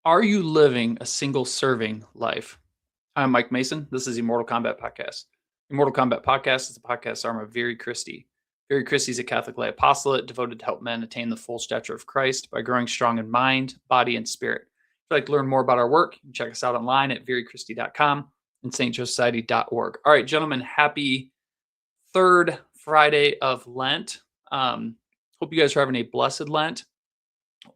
Are you living a single serving life? I'm Mike Mason. This is Immortal Combat Podcast. Immortal Combat Podcast is a podcast arm of Very Christie. Very Christie is a Catholic lay apostolate devoted to help men attain the full stature of Christ by growing strong in mind, body, and spirit. If you'd like to learn more about our work, you can check us out online at verychristie.com and stjosociety.org. All right, gentlemen, happy third Friday of Lent. Hope you guys are having a blessed Lent.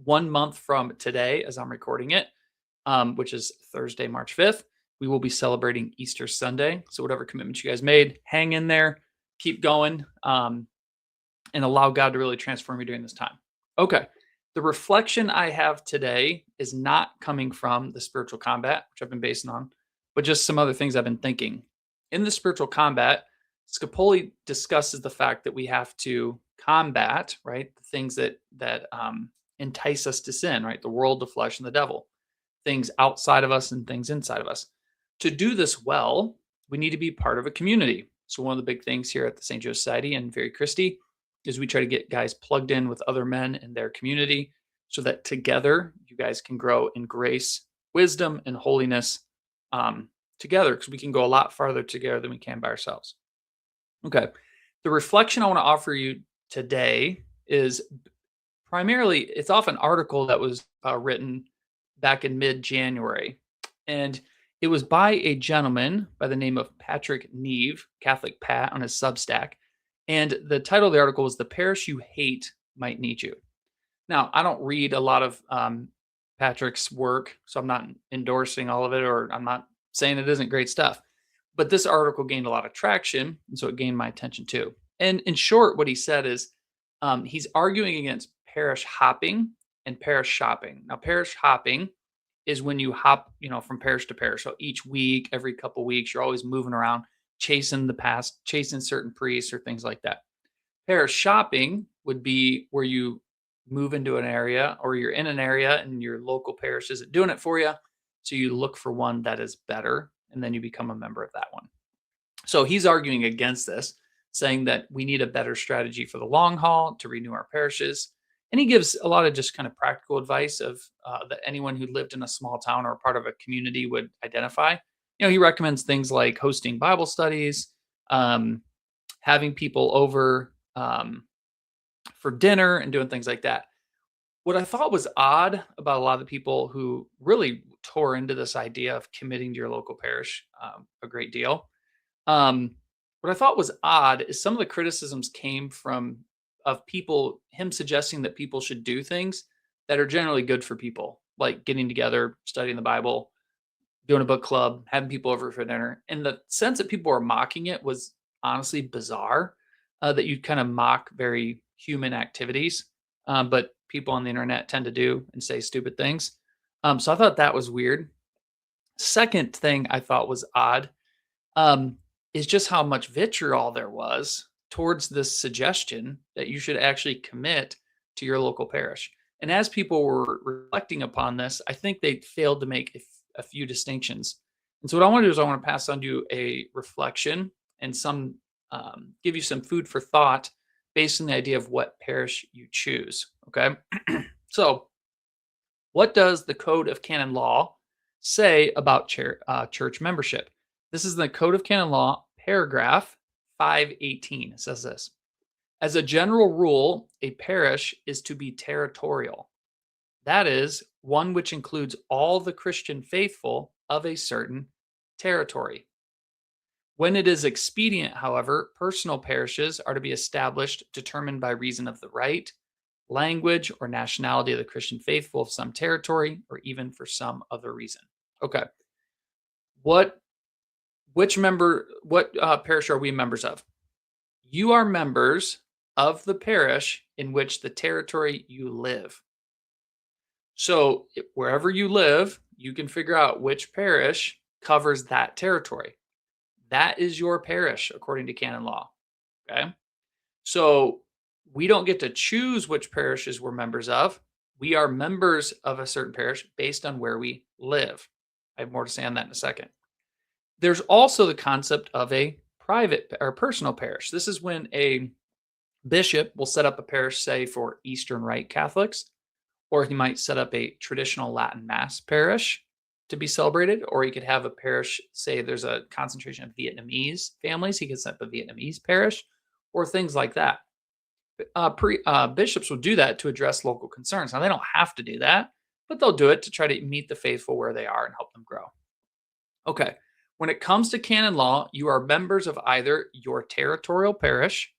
1 month from today, as I'm recording it, which is Thursday, March 5th, we will be celebrating Easter Sunday. So, whatever commitments you guys made, hang in there, keep going, and allow God to really transform you during this time. Okay. The reflection I have today is not coming from the spiritual combat, which I've been basing on, but just some other things I've been thinking. In the spiritual combat, Scapoli discusses the fact that we have to combat, right, the things that entice us to sin, right, the world, the flesh, and the devil, things outside of us and things inside of us. To do this well, we need to be part of a community. So one of the big things here at the St. Joe Society and Very Christie is we try to get guys plugged in with other men in their community so that together you guys can grow in grace, wisdom, and holiness together, because we can go a lot farther together than we can by ourselves. Okay. The reflection I want to offer you today is primarily, it's off an article that was written back in mid-January. And it was by a gentleman by the name of Patrick Neve, Catholic Pat, on his Substack. And the title of the article was "The Parish You Hate Might Need You." Now, I don't read a lot of Patrick's work, so I'm not endorsing all of it, or I'm not saying it isn't great stuff. But this article gained a lot of traction, and so it gained my attention too. And in short, what he said is he's arguing against parish hopping and parish shopping. Now, parish hopping is when you hop, from parish to parish. So each week, every couple weeks, you're always moving around, chasing the past, chasing certain priests or things like that. Parish shopping would be where you move into an area, or you're in an area and your local parish isn't doing it for you. So you look for one that is better, and then you become a member of that one. So he's arguing against this, saying that we need a better strategy for the long haul to renew our parishes. And he gives a lot of just kind of practical advice of that anyone who lived in a small town or part of a community would identify. He recommends things like hosting Bible studies, having people over for dinner, and doing things like that. What I thought was odd about a lot of the people who really tore into this idea of committing to your local parish a great deal. What I thought was odd is some of the criticisms came from him suggesting that people should do things that are generally good for people, like getting together, studying the Bible, doing a book club, having people over for dinner. And the sense that people were mocking it was honestly bizarre, that you'd kind of mock very human activities, but people on the internet tend to do and say stupid things. So I thought that was weird. Second thing I thought was odd is just how much vitriol there was towards this suggestion that you should actually commit to your local parish. And as people were reflecting upon this, I think they failed to make a few distinctions. And so what I want to do is I want to pass on to you a reflection and give you some food for thought based on the idea of what parish you choose. Okay. So what does the Code of Canon Law say about church membership? This is the Code of Canon Law, paragraph 518. It says this: as a general rule, a parish is to be territorial. That is, one which includes all the Christian faithful of a certain territory. When it is expedient, however, personal parishes are to be established, determined by reason of the right, language, or nationality of the Christian faithful of some territory, or even for some other reason. Okay. What parish are we members of? You are members of the parish in which the territory you live. So wherever you live, you can figure out which parish covers that territory. That is your parish according to canon law. Okay. So we don't get to choose which parishes we're members of. We are members of a certain parish based on where we live. I have more to say on that in a second. There's also the concept of a private or personal parish. This is when a bishop will set up a parish, say, for Eastern Rite Catholics, Or he might set up a traditional Latin Mass parish to be celebrated, or he could have a parish, say there's a concentration of Vietnamese families, he could set up a Vietnamese parish, or things like that. Bishops will do that to address local concerns. Now, they don't have to do that, but they'll do it to try to meet the faithful where they are and help them grow. Okay, when it comes to canon law, you are members of either your territorial parish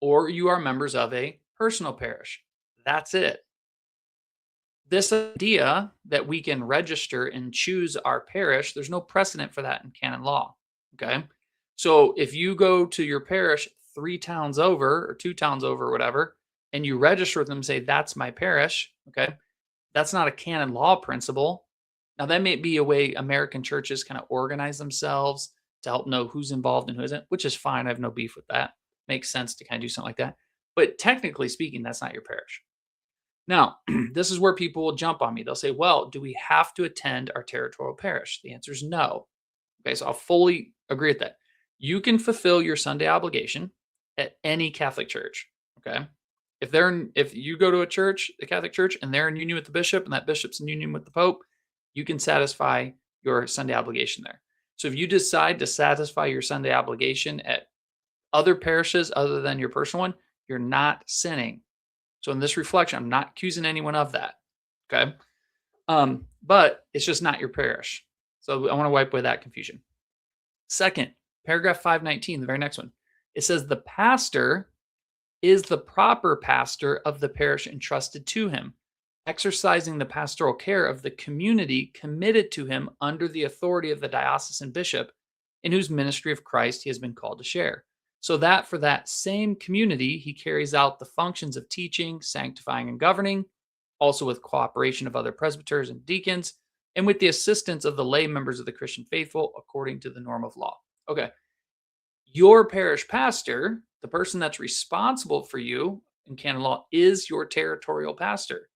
or you are members of a personal parish. That's it. This idea that we can register and choose our parish, there's no precedent for that in canon law. Okay. So if you go to your parish 3 towns over or 2 towns over or whatever, and you register with them and say, that's my parish, okay, that's not a canon law principle. Now, that may be a way American churches kind of organize themselves to help know who's involved and who isn't, which is fine. I have no beef with that. Makes sense to kind of do something like that. But technically speaking, that's not your parish. Now, this is where people will jump on me. They'll say, well, do we have to attend our territorial parish? The answer is no. Okay, so I'll fully agree with that. You can fulfill your Sunday obligation at any Catholic church. Okay. If you go to a church, the Catholic church, and they're in union with the bishop and that bishop's in union with the Pope, you can satisfy your Sunday obligation there. So if you decide to satisfy your Sunday obligation at other parishes other than your personal one, you're not sinning. So in this reflection, I'm not accusing anyone of that. Okay. But it's just not your parish. So I want to wipe away that confusion. Second, paragraph 519, the very next one. It says the pastor is the proper pastor of the parish entrusted to him, exercising the pastoral care of the community committed to him under the authority of the diocesan bishop, in whose ministry of Christ he has been called to share. So that for that same community, he carries out the functions of teaching, sanctifying, and governing, also with cooperation of other presbyters and deacons, and with the assistance of the lay members of the Christian faithful according to the norm of law. Okay. Your parish pastor, the person that's responsible for you in canon law, is your territorial pastor,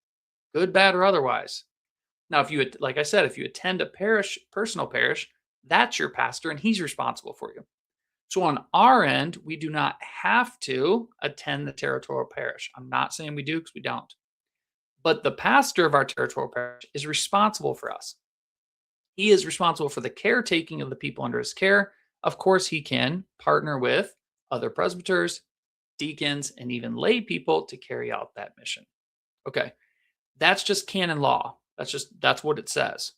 good, bad, or otherwise. Now, like I said, if you attend a parish, personal parish, that's your pastor and he's responsible for you. So on our end, we do not have to attend the territorial parish. I'm not saying we do because we don't. But the pastor of our territorial parish is responsible for us. He is responsible for the caretaking of the people under his care. Of course, he can partner with other presbyters, deacons, and even lay people to carry out that mission. Okay, that's just canon law. That's what it says.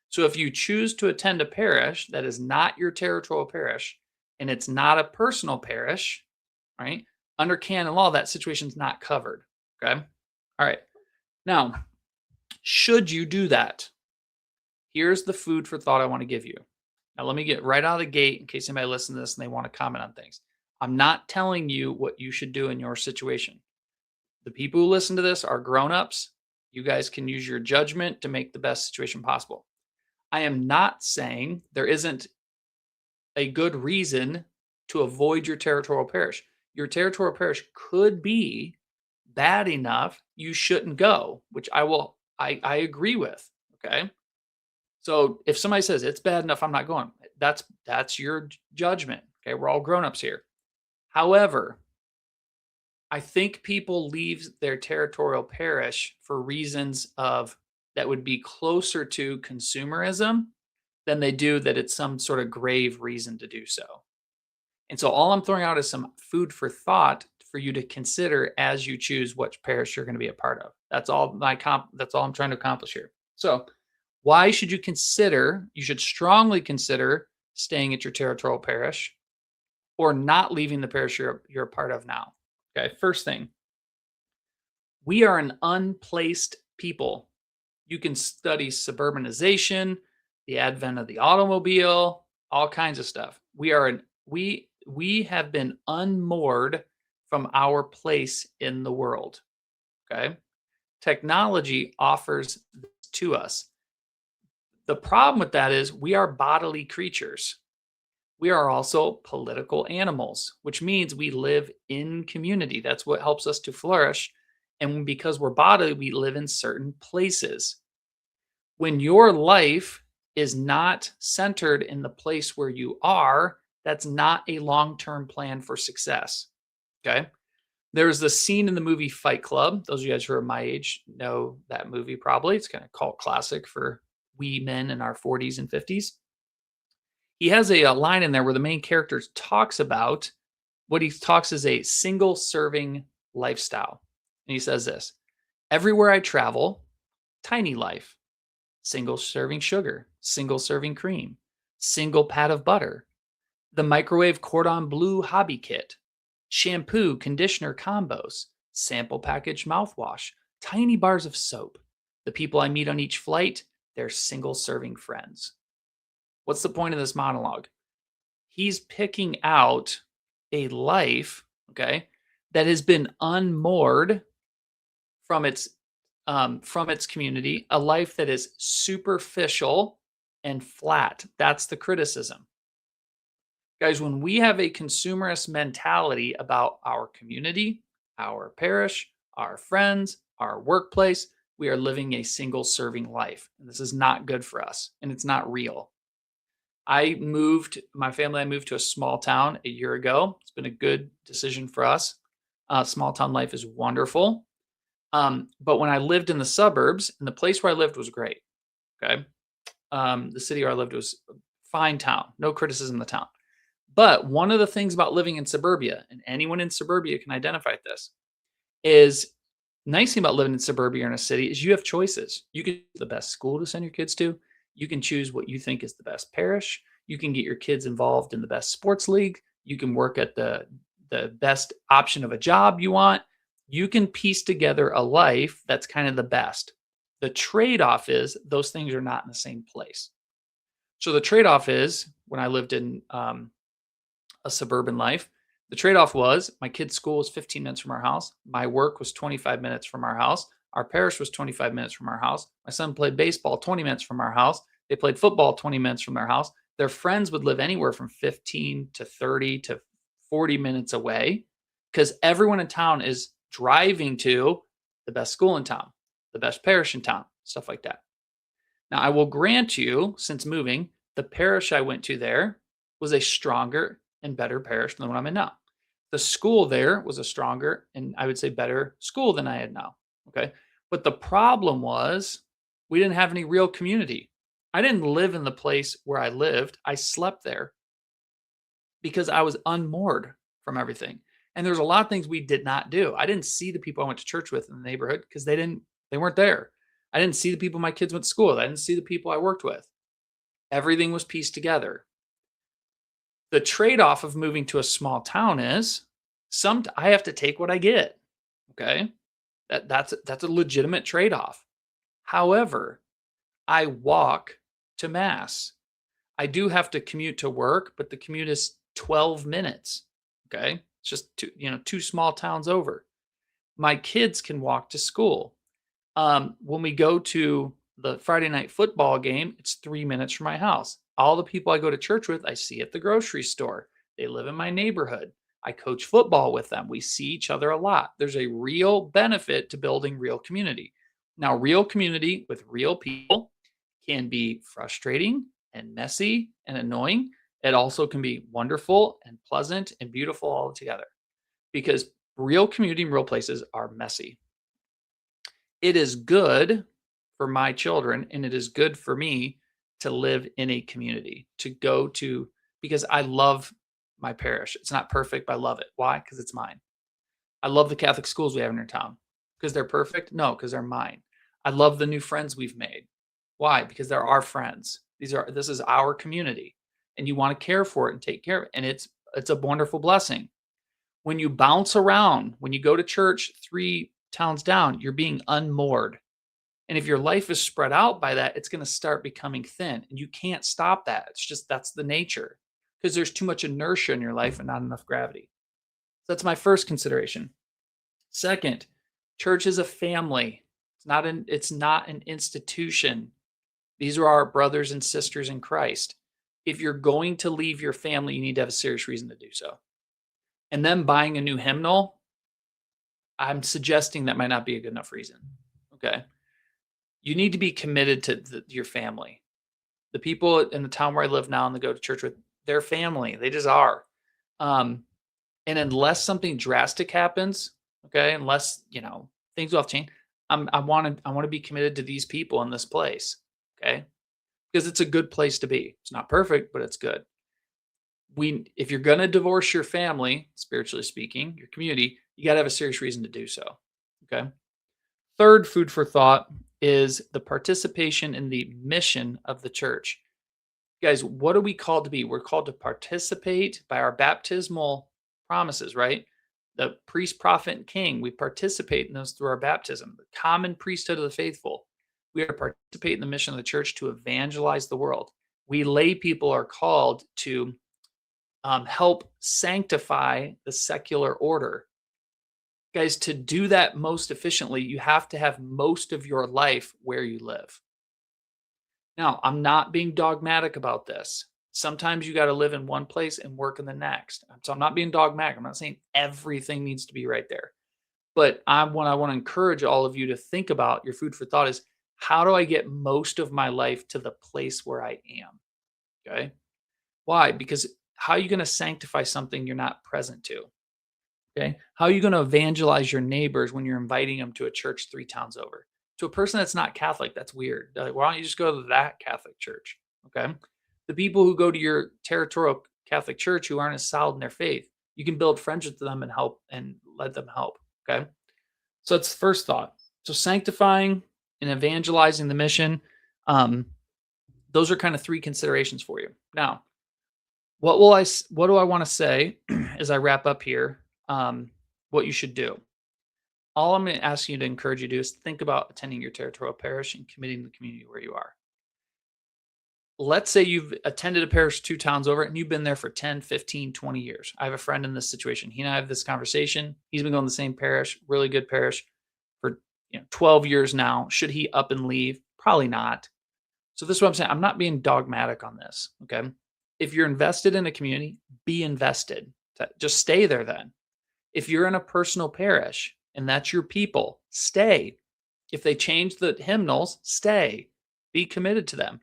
So if you choose to attend a parish that is not your territorial parish, and it's not a personal parish, right? Under canon law, that situation's not covered. Okay. All right. Now, should you do that? Here's the food for thought I want to give you. Now, let me get right out of the gate in case anybody listens to this and they want to comment on things. I'm not telling you what you should do in your situation. The people who listen to this are grown-ups. You guys can use your judgment to make the best situation possible. I am not saying there isn't a good reason to avoid your territorial parish. Your territorial parish could be bad enough you shouldn't go, which I agree with. Okay. So if somebody says it's bad enough, I'm not going, that's your judgment. Okay. We're all grown-ups here. However, I think people leave their territorial parish for reasons of that would be closer to consumerism than they do that it's some sort of grave reason to do so. And so all I'm throwing out is some food for thought for you to consider as you choose which parish you're going to be a part of. That's all I'm trying to accomplish here. So why should you consider, you should strongly consider staying at your territorial parish or not leaving the parish you're a part of now. Okay, first thing, we are an unplaced people. You can study suburbanization, the advent of the automobile, all kinds of stuff. We have been unmoored from our place in the world. Okay? Technology offers this to us. The problem with that is we are bodily creatures. We are also political animals, which means we live in community. That's what helps us to flourish. And because we're bodily, we live in certain places. When your life is not centered in the place where you are, that's not a long-term plan for success. Okay. There's the scene in the movie Fight Club. Those of you guys who are my age know that movie probably. It's kind of cult classic for we men in our 40s and 50s. He has a line in there where the main character talks about what he talks is a single serving lifestyle. And he says this: everywhere I travel, tiny life, single serving sugar, single serving cream, single pat of butter, the microwave cordon bleu hobby kit, shampoo, conditioner combos, sample package mouthwash, tiny bars of soap. The people I meet on each flight, they're single serving friends. What's the point of this monologue? He's picking out a life, okay, that has been unmoored from its community, a life that is superficial and flat. That's the criticism. Guys, when we have a consumerist mentality about our community, our parish, our friends, our workplace, we are living a single serving life. And this is not good for us, and it's not real. I moved to a small town a year ago. It's been a good decision for us. Small town life is wonderful. But when I lived in the suburbs, and the place where I lived was great. Okay. The city where I lived was a fine town. No criticism of the town. But one of the things about living in suburbia, and anyone in suburbia can identify this, is nice thing about living in suburbia or in a city is you have choices. You can choose the best school to send your kids to. You can choose what you think is the best parish. You can get your kids involved in the best sports league. You can work at the best option of a job you want. You can piece together a life that's kind of the best. The trade-off is those things are not in the same place. So the trade-off is when I lived in a suburban life, the trade-off was my kid's school was 15 minutes from our house. My work was 25 minutes from our house. Our parish was 25 minutes from our house. My son played baseball 20 minutes from our house. They played football 20 minutes from their house. Their friends would live anywhere from 15 to 30 to 40 minutes away because everyone in town is driving to the best school in town, the best parish in town, stuff like that. Now, I will grant you, since moving, the parish I went to there was a stronger and better parish than the one I'm in now. The school there was a stronger and I would say better school than I had now. Okay. But the problem was we didn't have any real community. I didn't live in the place where I lived. I slept there because I was unmoored from everything. And there's a lot of things we did not do. I didn't see the people I went to church with in the neighborhood because they weren't there. I didn't see the people my kids went to school with. I didn't see the people I worked with. Everything was pieced together. The trade-off of moving to a small town is I have to take what I get. Okay. That's a legitimate trade-off. However, I walk to mass. I do have to commute to work, but the commute is 12 minutes. Okay. It's just two small towns over. My kids can walk to school. When we go to the Friday night football game, it's 3 minutes from my house. All the people I go to church with, I see at the grocery store. They live in my neighborhood. I coach football with them. We see each other a lot. There's a real benefit to building real community. Now, real community with real people can be frustrating and messy and annoying. It also can be wonderful and pleasant and beautiful all together because real community in real places are messy. It is good for my children and it is good for me to live in a community, to go to, because I love my parish. It's not perfect, but I love it. Why? Because it's mine. I love the Catholic schools we have in our town. Because they're perfect? No, because they're mine. I love the new friends we've made. Why? Because they're our friends. This is our community. And you want to care for it and take care of it. And it's a wonderful blessing. When you bounce around, when you go to church 3 towns down, you're being unmoored. And if your life is spread out by that, it's going to start becoming thin. And you can't stop that. It's just that's the nature because there's too much inertia in your life and not enough gravity. So that's my first consideration. Second, church is a family. It's not an institution. These are our brothers and sisters in Christ. If you're going to leave your family, you need to have a serious reason to do so. And then buying a new hymnal, I'm suggesting that might not be a good enough reason. Okay. You need to be committed to your family. The people in the town where I live now and they go to church with, their family. They just are. And unless something drastic happens, Okay. Unless, things will have changed. I want to be committed to these people in this place. Okay. Because it's a good place to be. It's not perfect, but it's good. If you're going to divorce your family, spiritually speaking, your community, you got to have a serious reason to do so. Okay. Third food for thought is the participation in the mission of the church. Guys, what are we called to be? We're called to participate by our baptismal promises, right? The priest, prophet, and king, we participate in those through our baptism. The common priesthood of the faithful. We are to participate in the mission of the church to evangelize the world. We lay people are called to help sanctify the secular order. Guys, to do that most efficiently, you have to have most of your life where you live. Now, I'm not being dogmatic about this. Sometimes you got to live in one place and work in the next. So I'm not being dogmatic. I'm not saying everything needs to be right there. But what I want to encourage all of you to think about your food for thought is, how do I get most of my life to the place where I am? Okay. Why? Because how are you going to sanctify something you're not present to? Okay. How are you going to evangelize your neighbors when you're inviting them to a church 3 towns over? To a person that's not Catholic, that's weird. They're like, why don't you just go to that Catholic church? Okay. The people who go to your territorial Catholic church who aren't as solid in their faith, you can build friendship with them and help and let them help. Okay. So it's the first thought. So sanctifying and evangelizing the mission, um, those are kind of 3 considerations for you. Now, what do I want to say as I wrap up here? What you should do. All I'm going to ask you to encourage you to do is think about attending your territorial parish and committing to the community where you are. Let's say you've attended a parish 2 towns over and you've been there for 10, 15, 20 years. I have a friend in this situation. He and I have this conversation. He's been going to the same parish, really good parish, for 12 years now. Should he up and leave? Probably not. So this is what I'm saying. I'm not being dogmatic on this. Okay. If you're invested in a community, be invested. Just stay there then. If you're in a personal parish and that's your people, stay. If they change the hymnals, stay. Be committed to them.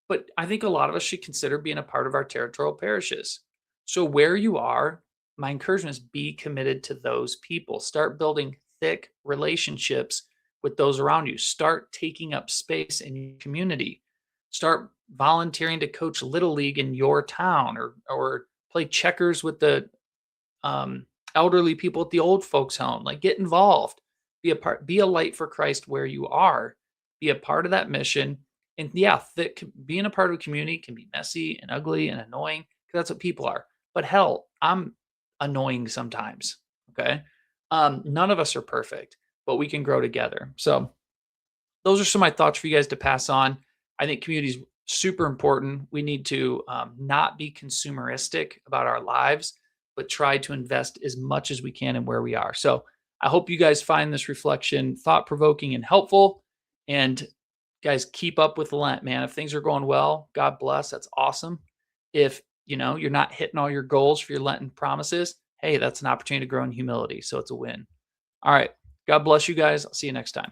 But I think a lot of us should consider being a part of our territorial parishes. So where you are, my encouragement is be committed to those people. Start building thick relationships with those around you. Start taking up space in your community. Start volunteering to coach little league in your town, or play checkers with the elderly people at the old folks home. Like, get involved, be a light for Christ where you are, be a part of that mission. And yeah, being a part of a community can be messy and ugly and annoying, because that's what people are. But hell, I'm annoying sometimes. Okay. None of us are perfect, but we can grow together. So those are some of my thoughts for you guys to pass on. I think community is super important. We need to not be consumeristic about our lives, but try to invest as much as we can in where we are. So I hope you guys find this reflection thought provoking and helpful. And guys, keep up with Lent, man. If things are going well, God bless. That's awesome. If you're not hitting all your goals for your Lenten promises, hey, that's an opportunity to grow in humility. So it's a win. All right. God bless you guys. I'll see you next time.